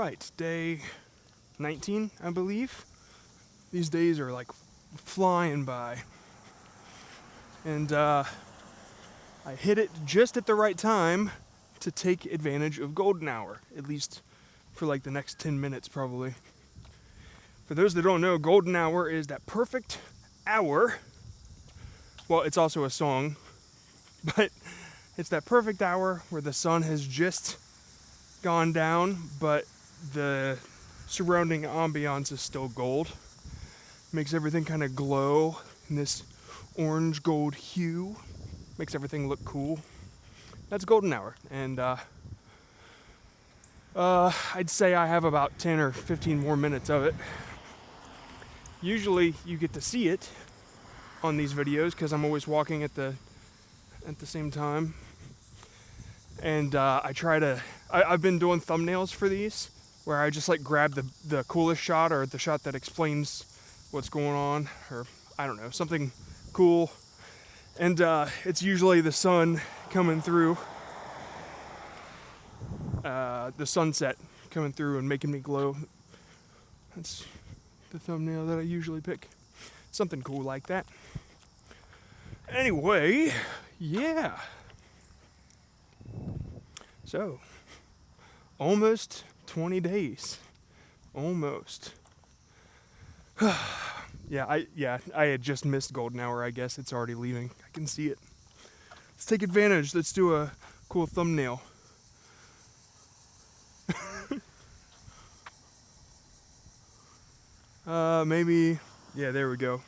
right, day 19, I believe. These days are like flying by. And I hit it just at the right time to take advantage of golden hour, at least for like the next 10 minutes probably. For those that don't know, golden hour is that perfect hour. Well, it's also a song, but it's that perfect hour where the sun has just gone down, but the surrounding ambiance is still gold. Makes everything kind of glow in this orange gold hue. Makes everything look cool. That's golden hour, and I'd say I have about 10 or 15 more minutes of it. Usually you get to see it on these videos because I'm always walking at the same time. And I've been doing thumbnails for these where I just like grab the coolest shot or the shot that explains what's going on, or I don't know, something cool. And it's usually the sun coming through, the sunset coming through and making me glow. That's the thumbnail that I usually pick. Something cool like that. Anyway, yeah. So, almost 20 days. Almost. I had just missed golden hour, I guess. It's already leaving. I can see it. Let's take advantage. Let's do a cool thumbnail. Maybe, yeah, there we go.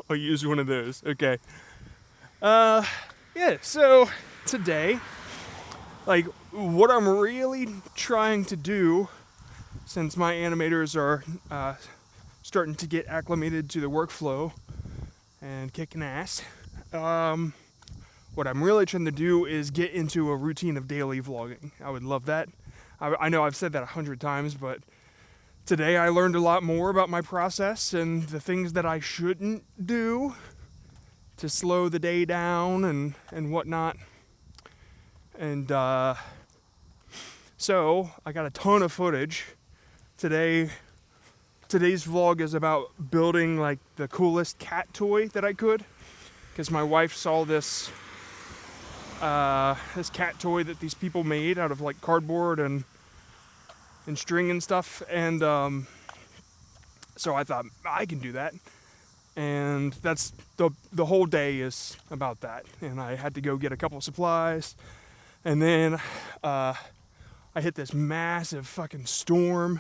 I'll use one of those. Okay. Yeah, so today, like, what I'm really trying to do, since my animators are starting to get acclimated to the workflow and kicking ass, what I'm really trying to do is get into a routine of daily vlogging. I would love that. I know I've said that 100 times, but today I learned a lot more about my process and the things that I shouldn't do to slow the day down and whatnot. And so I got a ton of footage. Today's vlog is about building like the coolest cat toy that I could, because my wife saw this cat toy that these people made out of like cardboard and string and stuff, and so I thought I can do that, and that's the whole day is about that. And I had to go get a couple of supplies, and then I hit this massive fucking storm,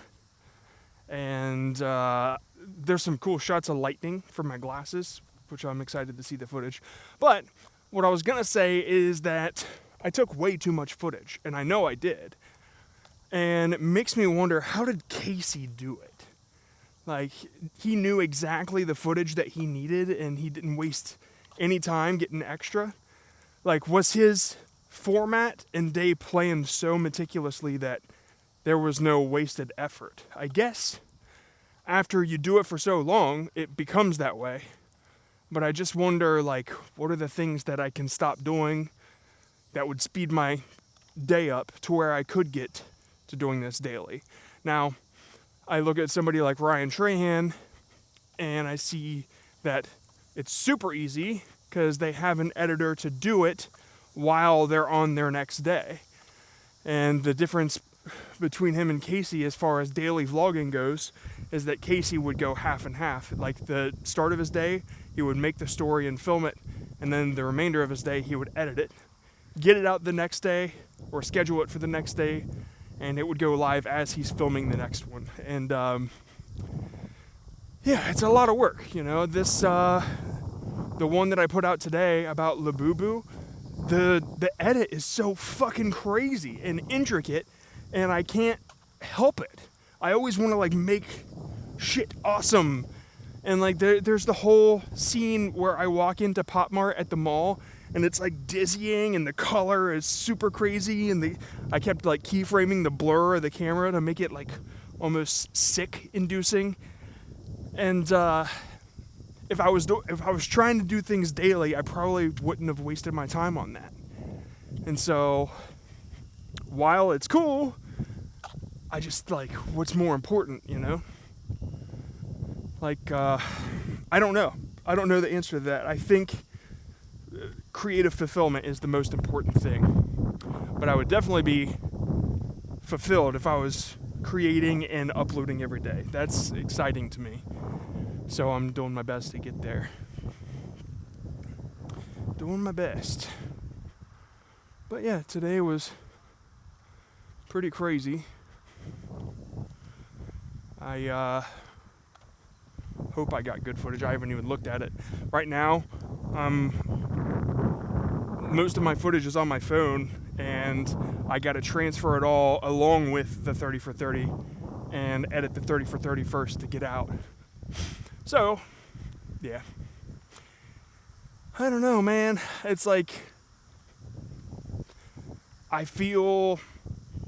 and there's some cool shots of lightning from my glasses, which I'm excited to see the footage. But what I was gonna say is that I took way too much footage, and I know I did. And it makes me wonder, how did Casey do it? Like, he knew exactly the footage that he needed, and he didn't waste any time getting extra. Like, was his format and day planned so meticulously that there was no wasted effort? I guess after you do it for so long, it becomes that way. But I just wonder, like, what are the things that I can stop doing that would speed my day up to where I could get to doing this daily? Now, I look at somebody like Ryan Trahan, and I see that it's super easy because they have an editor to do it while they're on their next day. And the difference between him and Casey as far as daily vlogging goes is that Casey would go half and half. Like, the start of his day, he would make the story and film it, and then the remainder of his day he would edit it, get it out the next day, or schedule it for the next day, and it would go live as he's filming the next one. And yeah, it's a lot of work, you know. This the one that I put out today about Labubu, the edit is so fucking crazy and intricate, and I can't help it. I always want to like make shit awesome. And like there's the whole scene where I walk into Pop Mart at the mall, and it's like dizzying, and the color is super crazy, and I kept like keyframing the blur of the camera to make it like almost sick inducing. And if I was trying to do things daily, I probably wouldn't have wasted my time on that. And so, while it's cool, I just like, what's more important, you know? Like, I don't know. I don't know the answer to that. I think creative fulfillment is the most important thing. But I would definitely be fulfilled if I was creating and uploading every day. That's exciting to me. So I'm doing my best to get there. Doing my best. But yeah, today was pretty crazy. I hope I got good footage. I haven't even looked at it. Right now, most of my footage is on my phone, and I got to transfer it all along with the 30 for 30 and edit the 30 for 30 first to get out. So, yeah. I don't know, man. It's like, I feel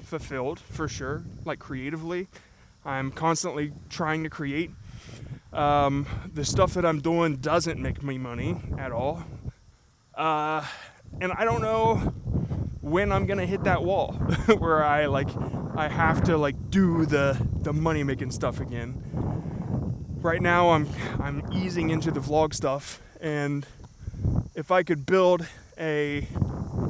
fulfilled for sure, like creatively. I'm constantly trying to create. The stuff that I'm doing doesn't make me money at all. And I don't know when I'm gonna hit that wall where I have to like do the money making stuff again. Right now I'm easing into the vlog stuff, and if I could build a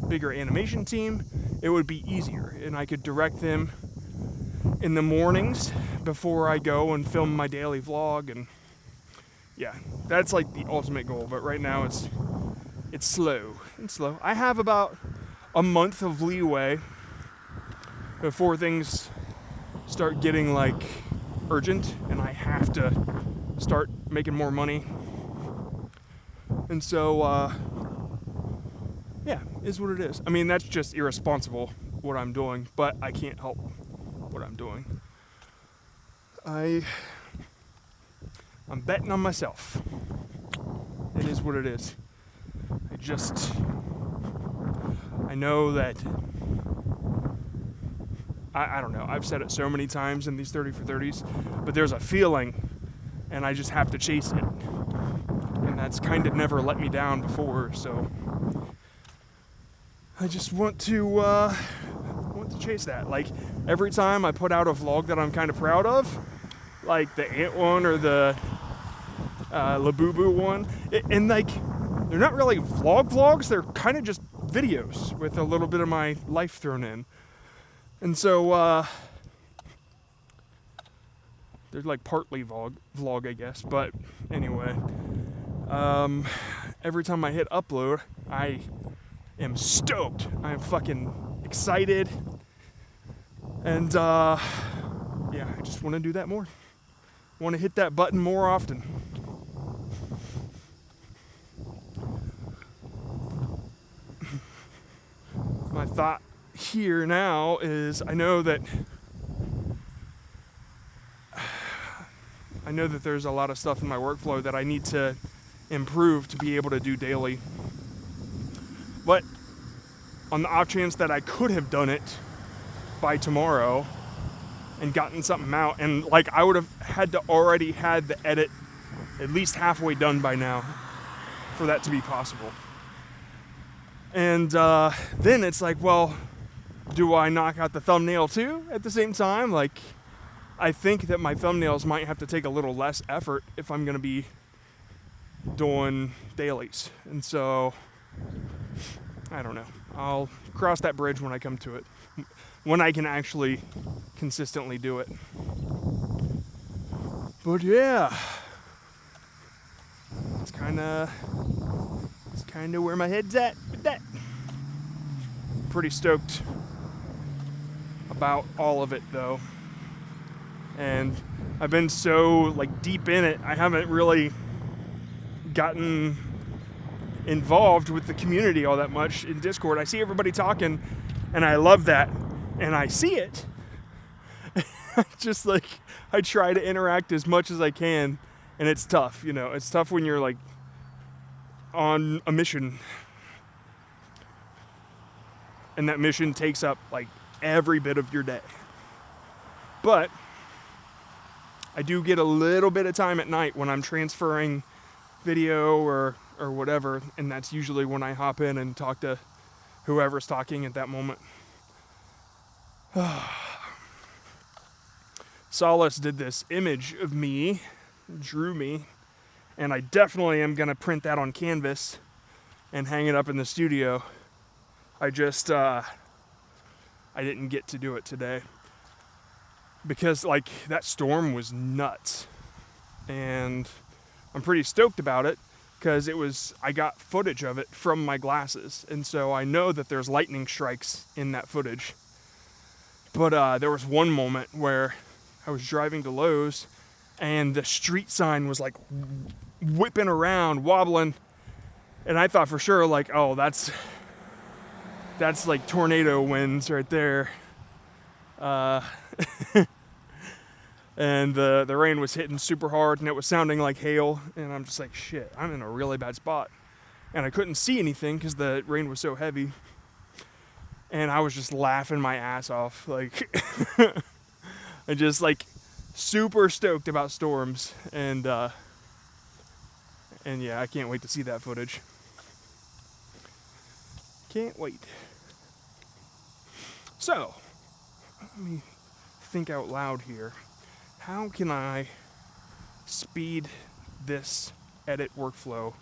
bigger animation team, it would be easier, and I could direct them in the mornings before I go and film my daily vlog. And yeah, that's like the ultimate goal. But right now it's slow. It's slow. I have about a month of leeway before things start getting like urgent and I have to start making more money. And so yeah, is what it is. I mean, that's just irresponsible what I'm doing, but I can't help what I'm doing. I'm betting on myself. It is what it is. I know that, I don't know, I've said it so many times in these 30 for 30s, but there's a feeling, and I just have to chase it. And that's kind of never let me down before, so I just want to chase that. Like, every time I put out a vlog that I'm kind of proud of, like the ant one or the Labubu one, and like, they're not really vlogs, they're kind of just videos with a little bit of my life thrown in. And so, they're like partly vlog, I guess, but anyway, every time I hit upload, I am stoked. I am fucking excited. And, yeah, I just want to do that more. I want to hit that button more often. My thought here now is I know that there's a lot of stuff in my workflow that I need to improve to be able to do daily. But on the off chance that I could have done it by tomorrow and gotten something out, and like I would have had to already had the edit at least halfway done by now for that to be possible. And then it's like, well, do I knock out the thumbnail too at the same time? Like, I think that my thumbnails might have to take a little less effort if I'm going to be doing dailies. And so, I don't know. I'll cross that bridge when I come to it. When I can actually consistently do it. But yeah. It's kind of where my head's at with that. Pretty stoked about all of it though. And I've been so like deep in it, I haven't really gotten involved with the community all that much in Discord. I see everybody talking and I love that, and I see it. Just like, I try to interact as much as I can, and it's tough, you know. It's tough when you're like on a mission, and that mission takes up like every bit of your day. But I do get a little bit of time at night when I'm transferring video or whatever, and that's usually when I hop in and talk to whoever's talking at that moment. Solace did this image of me, drew me, and I definitely am going to print that on canvas and hang it up in the studio. I just, I didn't get to do it today because like that storm was nuts, and I'm pretty stoked about it because I got footage of it from my glasses, and so I know that there's lightning strikes in that footage. But there was one moment where I was driving to Lowe's and the street sign was like whipping around, wobbling, and I thought for sure like, oh, that's like tornado winds right there. And the rain was hitting super hard and it was sounding like hail, and I'm just like, shit, I'm in a really bad spot. And I couldn't see anything because the rain was so heavy. And I was just laughing my ass off. Like, I just like super stoked about storms. And yeah, I can't wait to see that footage. Can't wait. So, let me think out loud here. How can I speed this edit workflow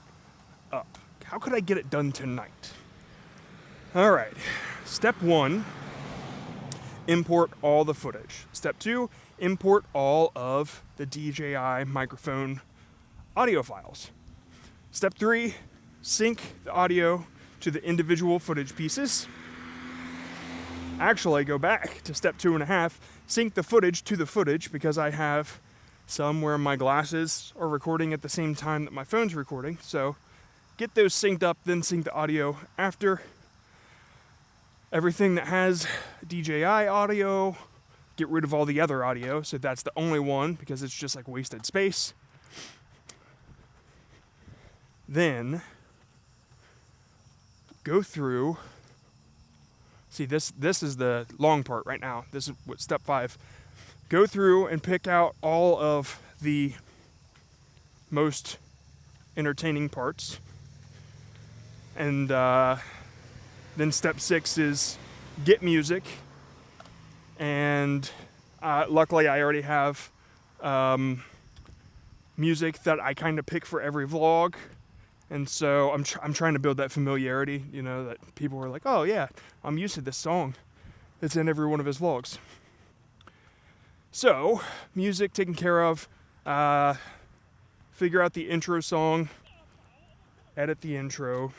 up? How could I get it done tonight? All right, step 1, import all the footage. Step 2, import all of the DJI microphone audio files. Step 3, sync the audio to the individual footage pieces. Actually, go back to step 2.5, sync the footage to the footage, because I have some where my glasses are recording at the same time that my phone's recording. So get those synced up, then sync the audio after. Everything that has DJI audio, get rid of all the other audio, so that's the only one, because it's just like wasted space. Then go through. See, this is the long part right now. This is what step 5. Go through and pick out all of the most entertaining parts. And then step 6 is get music. And luckily I already have music that I kind of pick for every vlog. And so I'm trying to build that familiarity, you know, that people were like, oh yeah, I'm used to this song. It's in every one of his vlogs. So, music taken care of, figure out the intro song, edit the intro,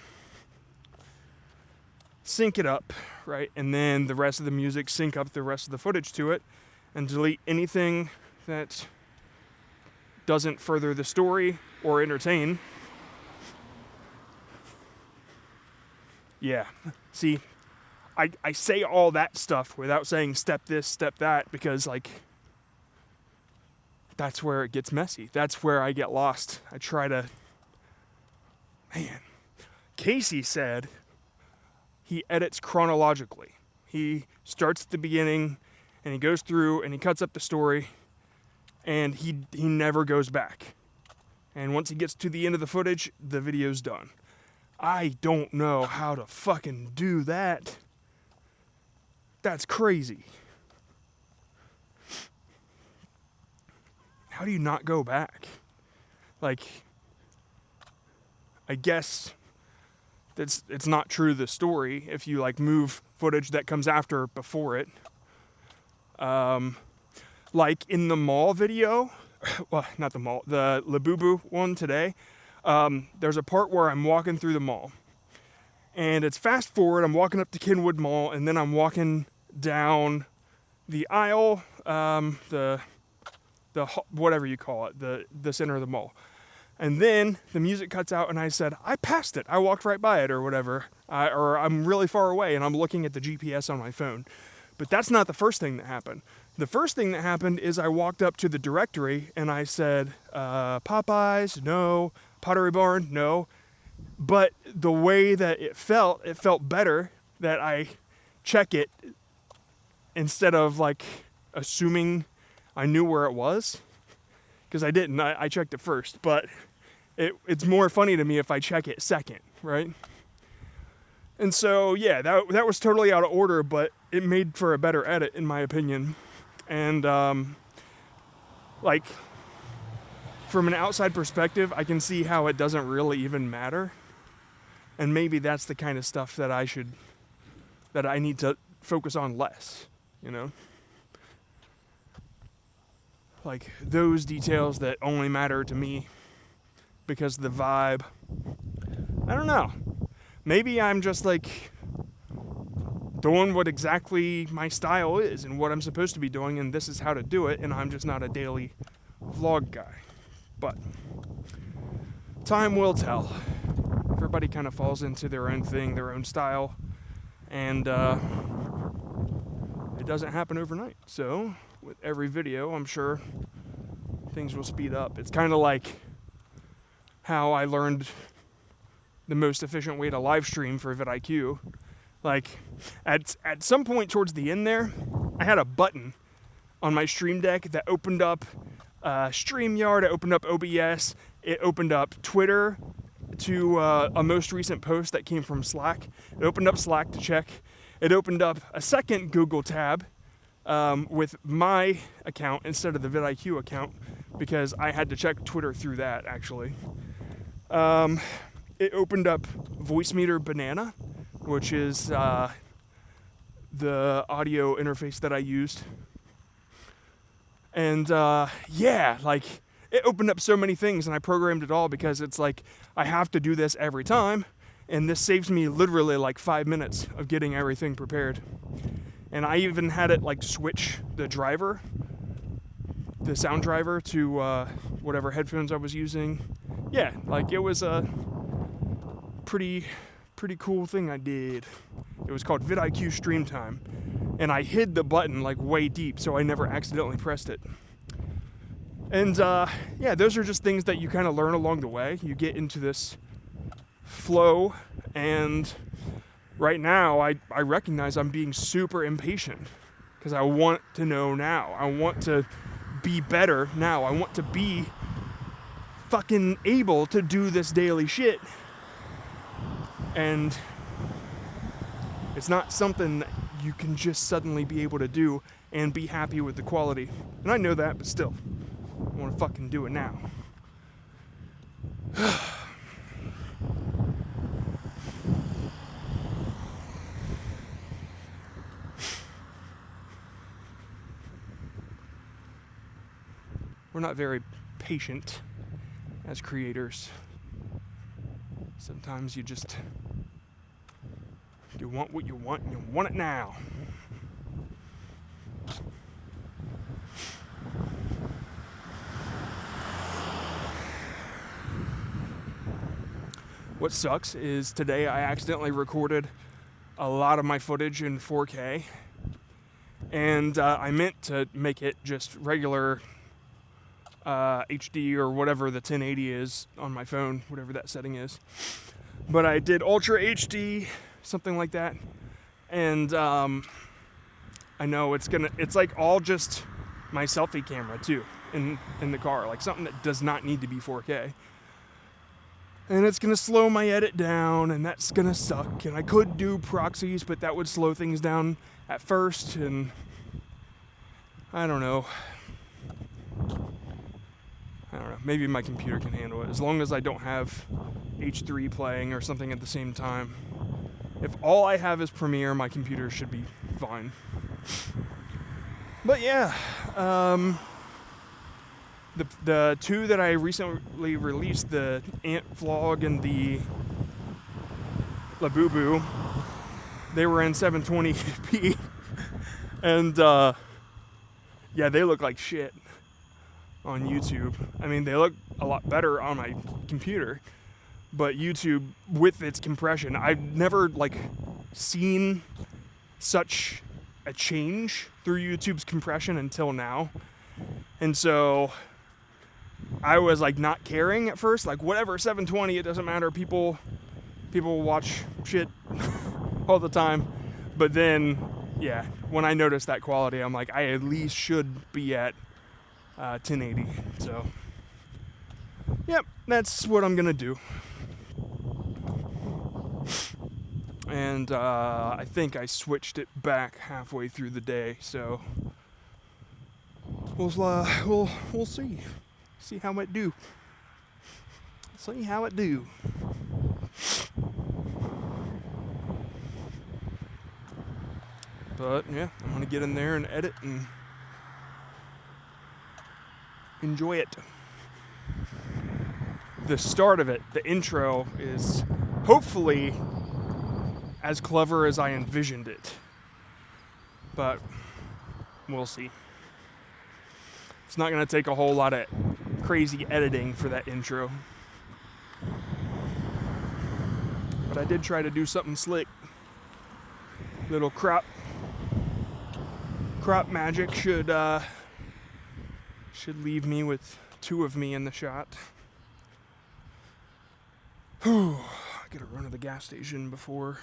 sync it up, right? And then the rest of the music, sync up the rest of the footage to it, and delete anything that doesn't further the story or entertain. Yeah, see, I say all that stuff without saying step this, step that, because like, that's where it gets messy. That's where I get lost. I try to, man, Casey said he edits chronologically. He starts at the beginning and he goes through and he cuts up the story, and he never goes back. And once he gets to the end of the footage, the video's done. I don't know how to fucking do that. That's crazy. How do you not go back? Like, I guess it's not true to the story if you like move footage that comes after before it. Like in the mall video, well, not the mall, the Labubu one today. There's a part where I'm walking through the mall, and it's fast forward. I'm walking up to Kenwood Mall, and then I'm walking down the aisle, the whatever you call it, the center of the mall. And then the music cuts out, and I said, I passed it. I walked right by it, or whatever. Or I'm really far away, and I'm looking at the GPS on my phone. But that's not the first thing that happened. The first thing that happened is I walked up to the directory, and I said, Popeyes, no. Pottery Barn, no. But the way that it felt better that I check it instead of like assuming I knew where it was. Because I didn't, I checked it first. But it's more funny to me if I check it second, right? And so, yeah, that was totally out of order, but it made for a better edit, in my opinion. And, like, from an outside perspective, I can see how it doesn't really even matter. And maybe that's the kind of stuff that I need to focus on less, you know? Like, those details that only matter to me because of the vibe. I don't know. Maybe I'm just, like, doing what exactly my style is and what I'm supposed to be doing, and this is how to do it, and I'm just not a daily vlog guy. But time will tell. Everybody kind of falls into their own thing, their own style, and it doesn't happen overnight. So with every video, I'm sure things will speed up. It's kind of like how I learned the most efficient way to live stream for vidIQ. Like, at some point towards the end there, I had a button on my Stream Deck that opened up StreamYard, it opened up OBS, it opened up Twitter to a most recent post that came from Slack. It opened up Slack to check. It opened up a second Google tab with my account instead of the vidIQ account because I had to check Twitter through that, actually. It opened up Voicemeeter Banana, which is the audio interface that I used. And yeah, like, it opened up so many things, and I programmed it all because it's like, I have to do this every time, and this saves me literally like 5 minutes of getting everything prepared. And I even had it like switch the driver, the sound driver, to whatever headphones I was using. Yeah, like, it was a pretty cool thing I did. It was called vidIQ Stream Time, and I hid the button like way deep so I never accidentally pressed it. And yeah, those are just things that you kind of learn along the way. You get into this flow, and right now I recognize I'm being super impatient because I want to know now. I want to be better now. I want to be fucking able to do this daily shit. And it's not something that you can just suddenly be able to do and be happy with the quality. And I know that, but still, I want to fucking do it now. We're not very patient as creators. Sometimes you want what you want, and you want it now. What sucks is today I accidentally recorded a lot of my footage in 4K, and I meant to make it just regular HD or whatever the 1080 is on my phone, whatever that setting is. But I did Ultra HD, something like that, and I know it's like all just my selfie camera too in the car, like something that does not need to be 4K. And it's gonna slow my edit down, and that's gonna suck. And I could do proxies, but that would slow things down at first, and I don't know. Maybe my computer can handle it, as long as I don't have H3 playing or something at the same time. If all I have is Premiere, my computer should be fine. But yeah, the two that I recently released, the Ant Vlog and the Labubu, they were in 720p, and yeah, they look like shit on YouTube. I mean, they look a lot better on my computer, but YouTube, with its compression, I've never like seen such a change through YouTube's compression until now. And so I was like not caring at first, like whatever, 720, it doesn't matter, people watch shit all the time. But then, yeah, when I noticed that quality, I'm like, I at least should be at 1080. So yep, that's what I'm gonna do. And I think I switched it back halfway through the day, so we'll see how it do. See how it do. But yeah, I'm gonna get in there and edit and enjoy it. The start of it, the intro, is hopefully as clever as I envisioned it. But we'll see. It's not gonna take a whole lot of crazy editing for that intro. But I did try to do something slick. Little crop magic should leave me with two of me in the shot. Whew, I gotta run to the gas station before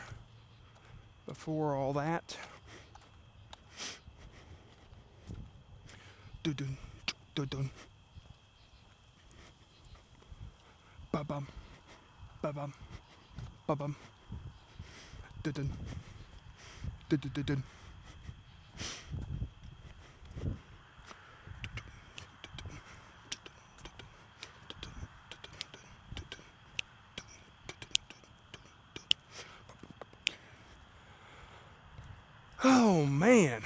all that. Dun dun dun. Ba bum. Ba bum. Ba bum. Dun dun. Dun dun dun dun. Oh man.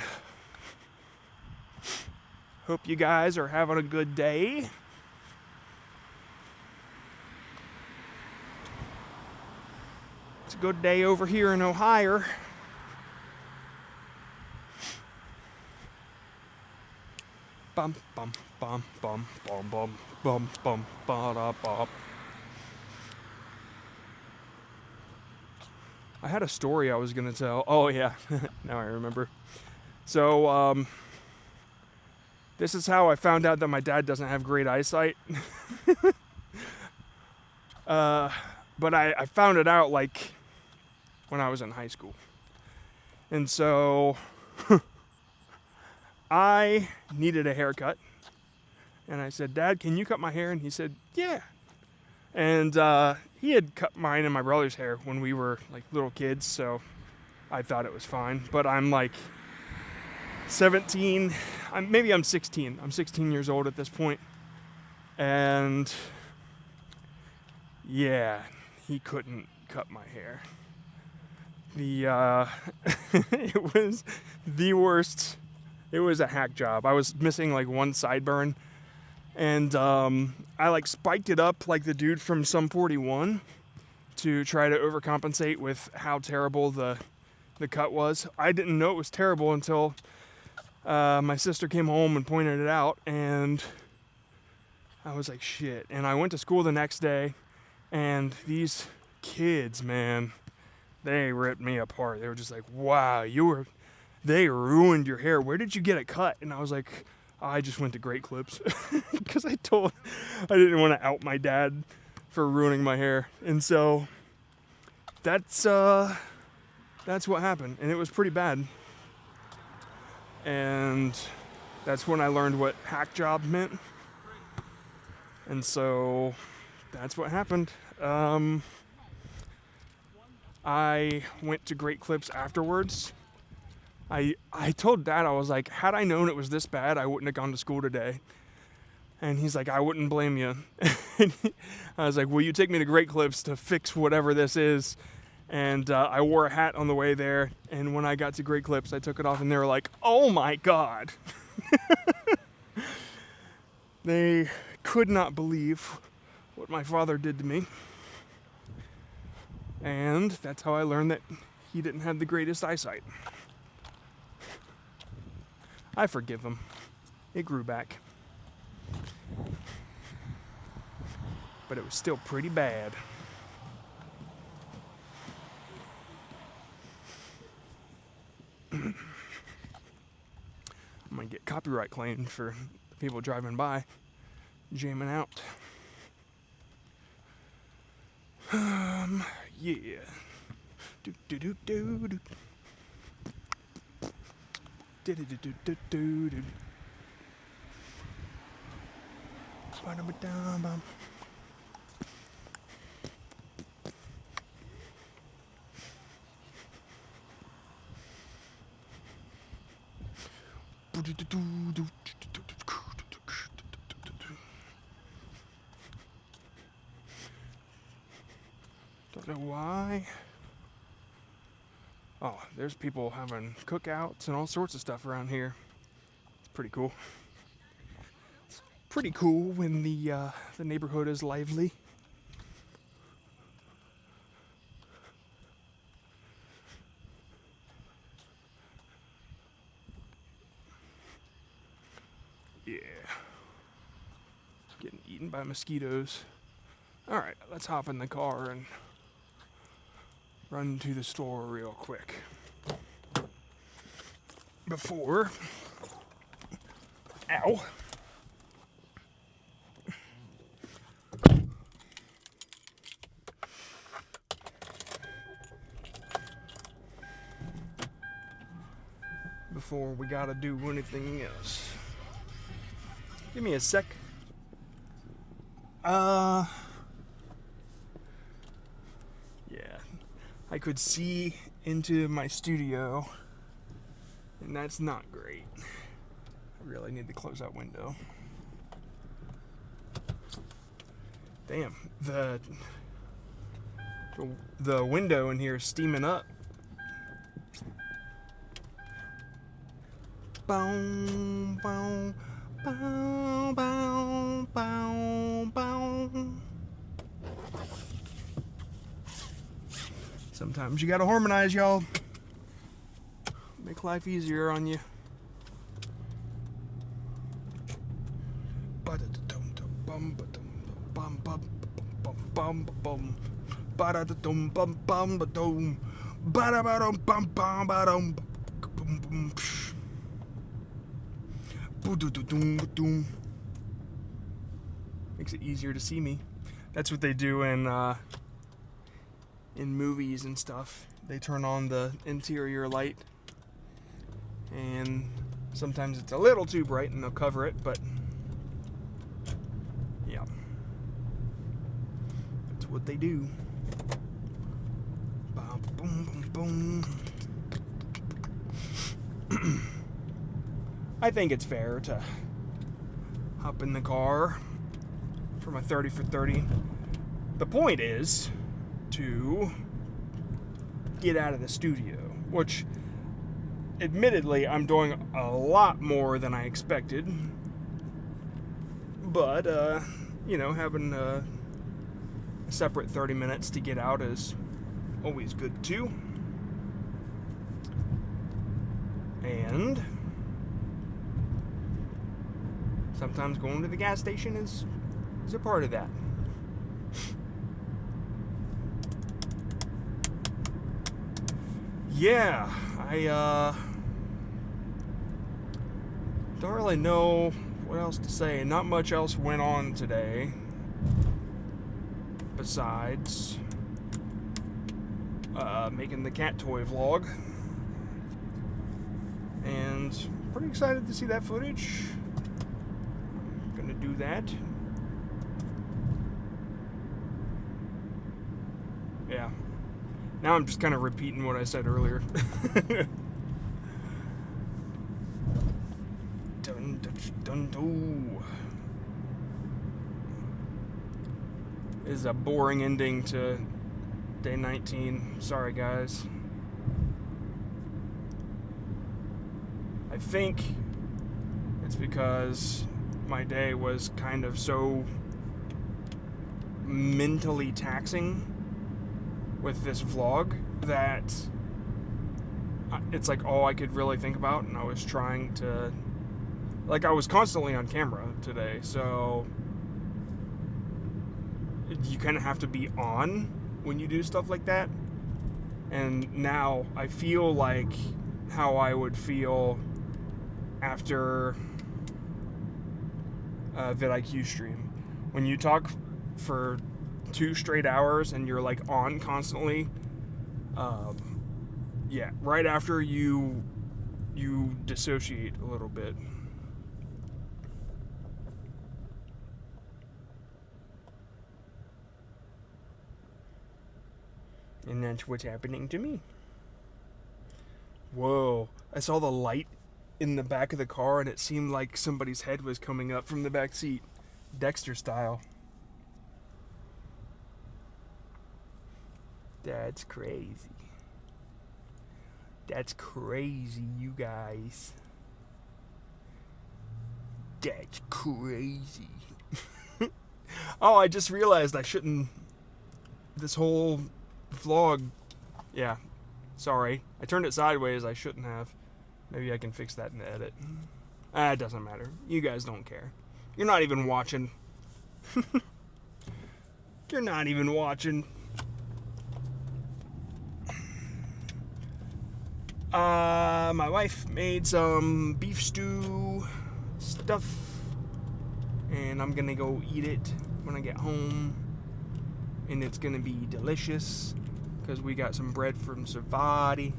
Hope you guys are having a good day. It's a good day over here in Ohio. Bum bum bum bum bum bum bum bum ba da bop. I had a story I was gonna tell. Oh yeah, now I remember. So this is how I found out that my dad doesn't have great eyesight. But I found it out like when I was in high school. And so I needed a haircut. And I said, Dad, can you cut my hair? And he said, yeah. And he had cut mine and my brother's hair when we were like little kids, so I thought it was fine. But I'm like 17, maybe I'm 16. I'm 16 years old at this point. And yeah, he couldn't cut my hair. It was the worst. It was a hack job. I was missing like one sideburn, and I like spiked it up like the dude from Sum 41 to try to overcompensate with how terrible the cut was. I didn't know it was terrible until my sister came home and pointed it out, and I was like, shit. And I went to school the next day, and these kids, man, they ripped me apart. They were just like, wow, they ruined your hair. Where did you get it cut? And I was like, I just went to Great Clips. Because I didn't want to out my dad for ruining my hair. And so that's what happened. And it was pretty bad. And that's when I learned what hack job meant. And so that's what happened. I went to Great Clips afterwards. I told Dad, I was like, had I known it was this bad, I wouldn't have gone to school today. And he's like, I wouldn't blame you. I was like, will you take me to Great Clips to fix whatever this is? And I wore a hat on the way there. And when I got to Great Clips, I took it off and they were like, oh my God. They could not believe what my father did to me. And that's how I learned that he didn't have the greatest eyesight. I forgive him. It grew back. But it was still pretty bad. I'm gonna get copyright claimed for the people driving by, jamming out. Yeah. Do do do do do. Do do do do do do do. Ba-da-ba-da-bum. Don't know why. Oh, there's people having cookouts and all sorts of stuff around here. It's pretty cool. It's pretty cool when the neighborhood is lively. Yeah. Getting eaten by mosquitoes. Alright, let's hop in the car and run to the store real quick. Before. Ow. Before we gotta do anything else. Give me a sec. Yeah. I could see into my studio, and that's not great. I really need to close that window. Damn, the window in here is steaming up. Boom, boom, boom, boom, boom, boom. Sometimes you gotta harmonize, y'all. Make life easier on you. Makes it easier to see me. That's what they do in movies and stuff. They turn on the interior light, and sometimes it's a little too bright and they'll cover it, but yeah, that's what they do. Boom, boom, boom. I think it's fair to hop in the car for my 30 for 30. The point is to get out of the studio, which admittedly I'm doing a lot more than I expected, but having a separate 30 minutes to get out is always good too. And sometimes going to the gas station is a part of that. Yeah, I don't really know what else to say. Not much else went on today besides making the cat toy vlog, and pretty excited to see that footage. I'm gonna do that. Yeah. Now I'm just kind of repeating what I said earlier. Dun, dun, dun, dun. This is a boring ending to day 19. Sorry, guys. I think it's because my day was kind of so mentally taxing with this vlog that it's like all I could really think about, and I was trying to, I was constantly on camera today, so you kind of have to be on when you do stuff like that. And now I feel like how I would feel after a vidIQ stream, when you talk for 2 straight hours and you're on constantly. Yeah, right after you dissociate a little bit. And that's what's happening to me. Whoa, I saw the light in the back of the car, and it seemed like somebody's head was coming up from the back seat, Dexter style. That's crazy. That's crazy, you guys. That's crazy. Oh, I just realized I shouldn't. This whole vlog. Yeah, sorry. I turned it sideways. I shouldn't have. Maybe I can fix that in the edit. It doesn't matter. You guys don't care. You're not even watching. You're not even watching. My wife made some beef stew stuff, and I'm gonna go eat it when I get home, and it's gonna be delicious because we got some bread from Savati,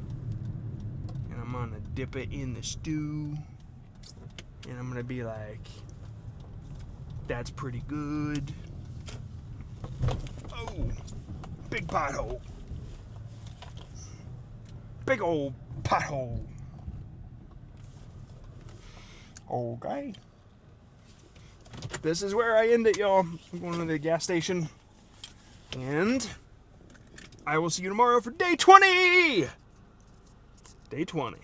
and I'm gonna dip it in the stew, and I'm gonna be like, that's pretty good. Oh, big pothole. Big old pothole. Okay. This is where I end it, y'all. I'm going to the gas station. And I will see you tomorrow for day 20! Day 20.